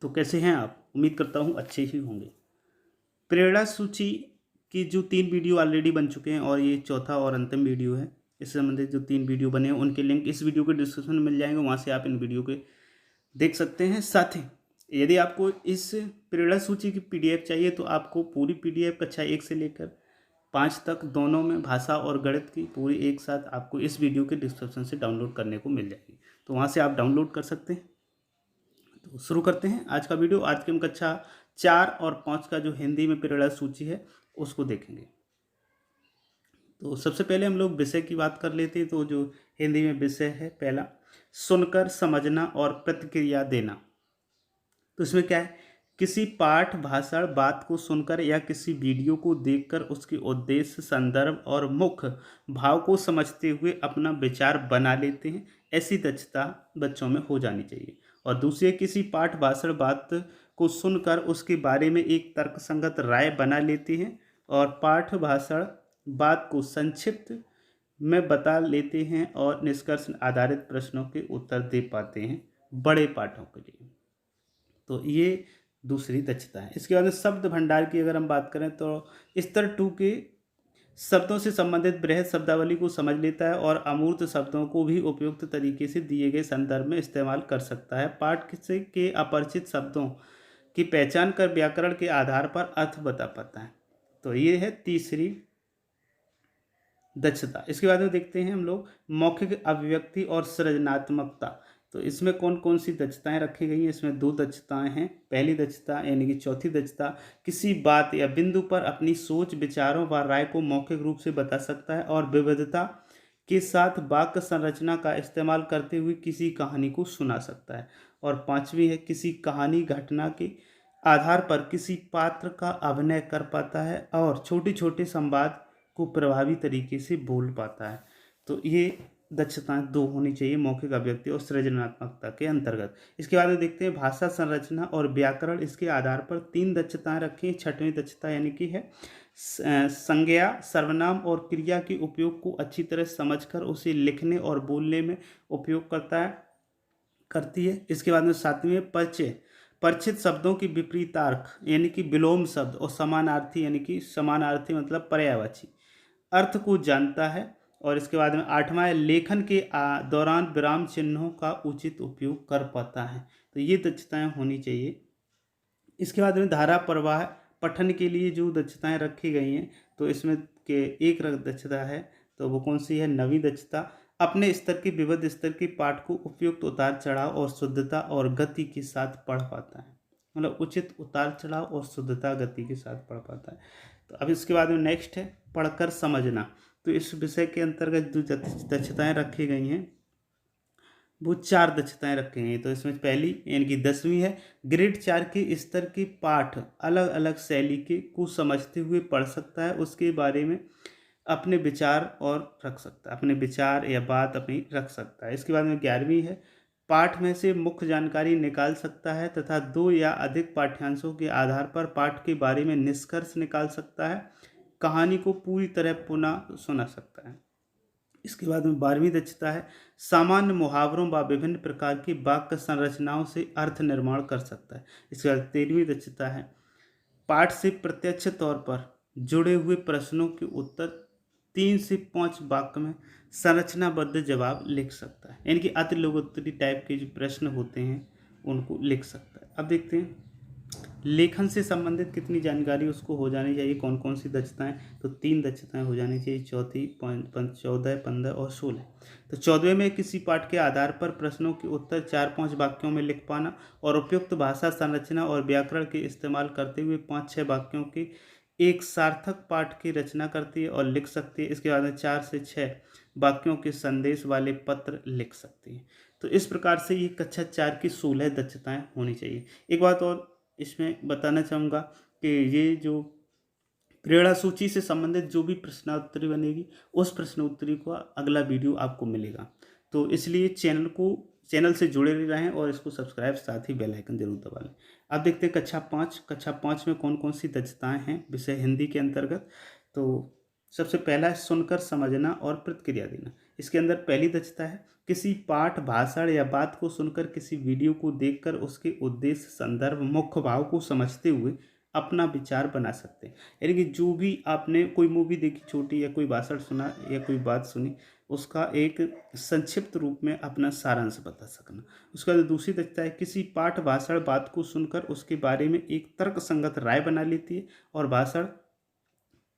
तो कैसे हैं आप? उम्मीद करता हूँ अच्छे ही होंगे। प्रेरणा सूची की जो 3 वीडियो ऑलरेडी बन चुके हैं और ये चौथा और अंतिम वीडियो है। इससे संबंधित जो 3 वीडियो बने हैं उनके लिंक इस वीडियो के डिस्क्रिप्शन में मिल जाएँगे, वहाँ से आप इन वीडियो के देख सकते हैं। साथ ही यदि आपको इस प्रेरणा सूची की पीडीएफ चाहिए तो आपको पूरी पीडीएफ कक्षा 1 से लेकर 5 तक दोनों में भाषा और गणित की पूरी एक साथ आपको इस वीडियो के डिस्क्रिप्शन से डाउनलोड करने को मिल जाएगी। तो वहाँ से आप डाउनलोड कर सकते हैं। तो शुरू करते हैं आज का वीडियो। आज की हम कक्षा 4 और 5 का जो हिंदी में प्रेरणा सूची है उसको देखेंगे। तो सबसे पहले हम लोग विषय की बात कर लेते हैं। तो जो हिंदी में विषय है पहला, सुनकर समझना और प्रतिक्रिया देना। तो इसमें क्या है, किसी पाठ, भाषण, बात को सुनकर या किसी वीडियो को देखकर उसके उद्देश्य, संदर्भ और मुख्य भाव को समझते हुए अपना विचार बना लेते हैं। ऐसी दक्षता बच्चों में हो जानी चाहिए। और दूसरी, किसी पाठ, भाषण, बात को सुनकर उसके बारे में एक तर्कसंगत राय बना लेते हैं और पाठ, भाषण, बात को संक्षिप्त में बता लेते हैं और निष्कर्ष आधारित प्रश्नों के उत्तर दे पाते हैं बड़े पाठों के लिए। तो ये दूसरी दक्षता है। इसके बाद में शब्द भंडार की अगर हम बात करें तो स्तर 2 के शब्दों से संबंधित बृहद शब्दावली को समझ लेता है और अमूर्त शब्दों को भी उपयुक्त तरीके से दिए गए संदर्भ में इस्तेमाल कर सकता है। पाठ से के अपरिचित शब्दों की पहचान कर व्याकरण के आधार पर अर्थ बता पाता है। तो ये है तीसरी दक्षता। इसके बाद में देखते हैं हम लोग मौखिक अभिव्यक्ति और सृजनात्मकता। तो इसमें कौन कौन सी दक्षताएं रखी गई हैं? इसमें 2 दक्षताएं हैं। पहली दक्षता यानी कि चौथी दक्षता, किसी बात या बिंदु पर अपनी सोच, विचारों व राय को मौखिक रूप से बता सकता है और विविधता के साथ वाक्य संरचना का इस्तेमाल करते हुए किसी कहानी को सुना सकता है। और पांचवी है, किसी कहानी, घटना के आधार पर किसी पात्र का अभिनय कर पाता है और छोटे छोटे संवाद को प्रभावी तरीके से बोल पाता है। तो ये दक्षताएं 2 होनी चाहिए मौखिक अभिव्यक्ति और सृजनात्मकता के अंतर्गत। इसके बाद में देखते हैं भाषा, संरचना और व्याकरण। इसके आधार पर 3 दक्षताएं रखी हैं। छठवीं दक्षता यानी कि है संज्ञा, सर्वनाम और क्रिया के उपयोग को अच्छी तरह समझकर उसे लिखने और बोलने में उपयोग करती है। इसके बाद में 7वीं परिचय, परिचित शब्दों की विपरीतार्थ यानी कि विलोम शब्द और समानार्थी यानी कि समानार्थी मतलब पर्यायवाची अर्थ को जानता है। और इसके बाद में 8वां है, लेखन के दौरान विराम चिन्हों का उचित उपयोग कर पाता है। तो ये दक्षताएं होनी चाहिए। इसके बाद में धारा प्रवाह पठन के लिए जो दक्षताएं रखी गई हैं तो इसमें के एक दक्षता है, तो वो कौन सी है? 9वीं दक्षता, अपने स्तर के विविध स्तर के पाठ को उपयुक्त उतार चढ़ाव और शुद्धता और गति के साथ पढ़ पाता है। मतलब उचित उतार चढ़ाव और शुद्धता गति के साथ पढ़ पाता है। तो अब इसके बाद में नेक्स्ट है पढ़कर समझना। तो इस विषय के अंतर्गत जो दक्षताएं रखी गई हैं वो 4 दक्षताएं रखी गई हैं। तो इसमें पहली यानी कि 10वीं है, ग्रेड 4 के स्तर के पाठ अलग अलग शैली के को समझते हुए पढ़ सकता है, उसके बारे में अपने विचार और रख सकता है, अपने विचार या बात अपनी रख सकता है। इसके बाद में 11वीं है, पाठ में से मुख्य जानकारी निकाल सकता है तथा 2 या अधिक पाठ्यांशों के आधार पर पाठ के बारे में निष्कर्ष निकाल सकता है, कहानी को पूरी तरह पुनः सुना सकता है। इसके बाद में 12वीं दक्षता है, सामान्य मुहावरों व विभिन्न प्रकार की वाक्य संरचनाओं से अर्थ निर्माण कर सकता है। इसके बाद 13वीं दक्षता है, पाठ से प्रत्यक्ष तौर पर जुड़े हुए प्रश्नों के उत्तर 3 से 5 वाक्य में संरचनाबद्ध जवाब लिख सकता है, यानी कि अति लोकोत्तरी टाइप के जो प्रश्न होते हैं उनको लिख सकता है। अब देखते हैं लेखन से संबंधित कितनी जानकारी उसको हो जानी चाहिए, कौन कौन सी दक्षताएं। तो 3 दक्षताएं हो जानी चाहिए, चौथी 14, 15 और 16। तो 14वें में किसी पाठ के आधार पर प्रश्नों के उत्तर 4-5 वाक्यों में लिख पाना और उपयुक्त भाषा, संरचना और व्याकरण के इस्तेमाल करते हुए 5-6 वाक्यों के एक सार्थक पाठ की रचना करती है और लिख सकती है। इसके बाद में 4 से 6 वाक्यों के संदेश वाले पत्र लिख सकती है। तो इस प्रकार से ये कक्षा 4 की 16 दक्षताएं होनी चाहिए। एक बात और इसमें बताना चाहूँगा कि ये जो प्रेरणा सूची से संबंधित जो भी प्रश्नोत्तरी बनेगी उस प्रश्नोत्तरी का अगला वीडियो आपको मिलेगा। तो इसलिए चैनल से जुड़े रहें और इसको सब्सक्राइब, साथ ही बेल आइकन जरूर दबा लें। अब देखते हैं कक्षा 5 में कौन कौन सी दक्षताएं हैं विषय हिंदी के अंतर्गत। तो सबसे पहला है सुनकर समझना और प्रतिक्रिया देना। इसके अंदर पहली दक्षता है किसी पाठ, भाषण या बात को सुनकर, किसी वीडियो को देखकर उसके उद्देश्य, संदर्भ, मुख्य भाव को समझते हुए अपना विचार बना सकते हैं। यानी कि जो भी आपने कोई मूवी देखी छोटी, या कोई भाषण सुना, या कोई बात सुनी, उसका एक संक्षिप्त रूप में अपना सारांश बता सकना। उसके बाद दूसरी दक्षता है किसी पाठ, भाषण, बात को सुनकर उसके बारे में एक तर्कसंगत राय बना लेती है, और भाषण,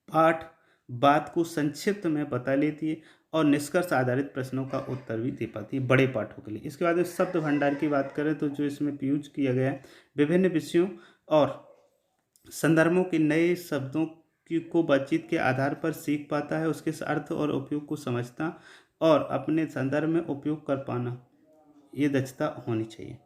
पाठ, बात को संक्षिप्त में बता लेती है, और निष्कर्ष आधारित प्रश्नों का उत्तर भी दे पाती है बड़े पाठों के लिए। इसके बाद शब्द भंडार की बात करें तो जो इसमें यूज किया गया है, विभिन्न विषयों और संदर्भों के नए शब्दों की को बातचीत के आधार पर सीख पाता है, उसके अर्थ और उपयोग को समझता और अपने संदर्भ में उपयोग कर पाना, ये दक्षता होनी चाहिए।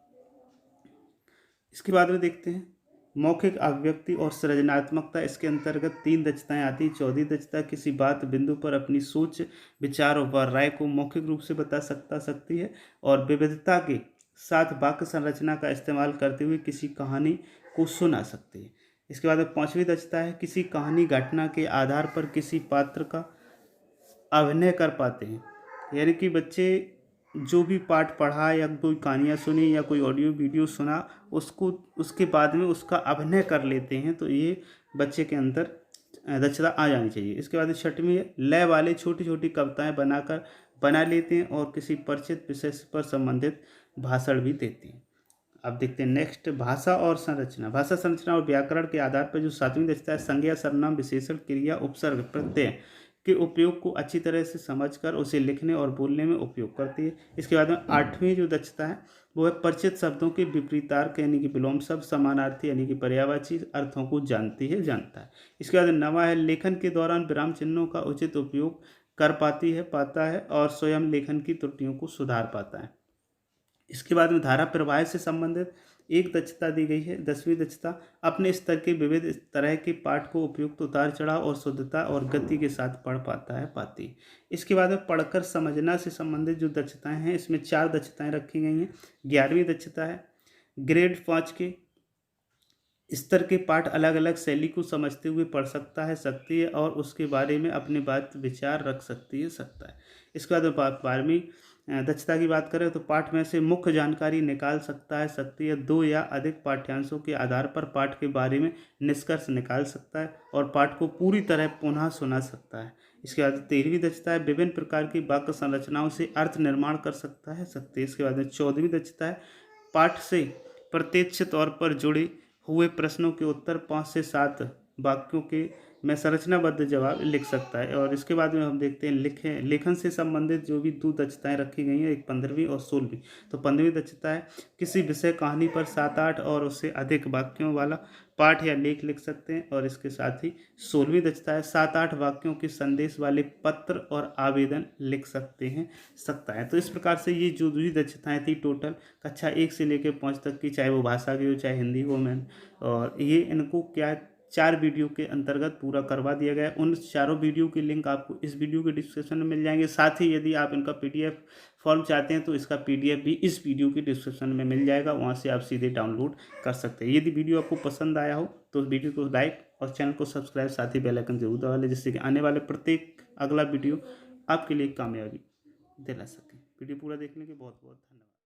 इसके बाद में देखते हैं मौखिक अभिव्यक्ति और सृजनात्मकता। इसके अंतर्गत 3 दक्षताएं आती हैं। चौथी दक्षता किसी बात, बिंदु पर अपनी सोच, विचार व राय को मौखिक रूप से बता सकती है, और विविधता के साथ वाक्य संरचना का इस्तेमाल करते हुए किसी कहानी को सुना सकती है। इसके बाद में पांचवी दक्षता है किसी कहानी, घटना के आधार पर किसी पात्र का अभिनय कर पाते हैं। यानी कि बच्चे जो भी पाठ पढ़ा, या कोई कहानियाँ सुनी, या कोई ऑडियो वीडियो सुना, उसको उसके बाद में उसका अभिनय कर लेते हैं, तो ये बच्चे के अंदर दक्षता आ जानी चाहिए। इसके बाद छठवीं लय वाले छोटी छोटी कविताएं बना लेते हैं, और किसी परिचित विषय पर संबंधित भाषण भी देते हैं। अब देखते हैं नेक्स्ट भाषा और संरचना। भाषा, संरचना और व्याकरण के आधार पर जो सातवीं दक्षता है संज्ञा, सर्वनाम, विशेषण, क्रिया, उपसर्ग, प्रत्यय के उपयोग को अच्छी तरह से समझकर उसे लिखने और बोलने में उपयोग करती है। इसके बाद में आठवीं जो दक्षता है वो है परिचित शब्दों के विपरीतार्थ यानी कि विलोम शब्द, समानार्थी यानी कि पर्यायवाची अर्थों को जानता है। इसके बाद नवा है लेखन के दौरान विराम चिन्हों का उचित उपयोग कर पाता है और स्वयं लेखन की त्रुटियों को सुधार पाता है। इसके बाद में धारा प्रवाह से संबंधित एक दक्षता दी गई है, 10वीं दक्षता अपने स्तर के विविध तरह के पाठ को उपयुक्त उतार चढ़ाव और शुद्धता और गति के साथ पढ़ पाती है। इसके बाद में पढ़कर समझना से संबंधित जो दक्षताएं हैं, इसमें 4 दक्षताएं रखी गई हैं। 11वीं दक्षता है ग्रेड 5 के स्तर के पाठ अलग अलग शैली को समझते हुए पढ़ सकती है और उसके बारे में अपने बात विचार रख सकता है। इसके बाद 12वीं दक्षता की बात करें तो पाठ में से मुख्य जानकारी निकाल सकती है 2 या अधिक पाठ्यांशों के आधार पर पाठ के बारे में निष्कर्ष निकाल सकता है और पाठ को पूरी तरह पुनः सुना सकता है। इसके बाद 13वीं दक्षता है विभिन्न प्रकार की वाक्य संरचनाओं से अर्थ निर्माण कर सकता है। इसके बाद 14वीं दक्षता है पाठ से प्रत्यक्ष तौर पर जुड़े हुए प्रश्नों के उत्तर 5 से 7 वाक्यों के में संरचनाबद्ध जवाब लिख सकता है। और इसके बाद में हम देखते हैं लेखन से संबंधित जो भी 2 दक्षताएं रखी गई हैं, एक 15वीं और 16वीं। तो 15वीं दक्षता है किसी विषय कहानी पर 7-8 और उससे अधिक वाक्यों वाला पाठ या लेख लिख सकते हैं। और इसके साथ ही 16वीं दक्षता है 7-8 वाक्यों के संदेश वाले पत्र और आवेदन लिख सकता है। तो इस प्रकार से ये जो भी दक्षताएं थी टोटल कक्षा 1 से लेकर 5 तक की, चाहे वो भाषा की हो चाहे हिंदी हो, और ये इनको क्या 4 वीडियो के अंतर्गत पूरा करवा दिया गया है। उन चारों वीडियो के लिंक आपको इस वीडियो के डिस्क्रिप्शन में मिल जाएंगे। साथ ही यदि आप इनका PDF फॉर्म चाहते हैं तो इसका PDF भी इस वीडियो के डिस्क्रिप्शन में मिल जाएगा, वहां से आप सीधे डाउनलोड कर सकते हैं। यदि वीडियो आपको पसंद आया हो तो वीडियो को लाइक और चैनल को सब्सक्राइब, साथ ही बेल आइकन जरूर दबा लें, जिससे कि आने वाले प्रत्येक अगला वीडियो आपके लिए कामयाबी दिला सके। वीडियो पूरा देखने के बहुत बहुत धन्यवाद।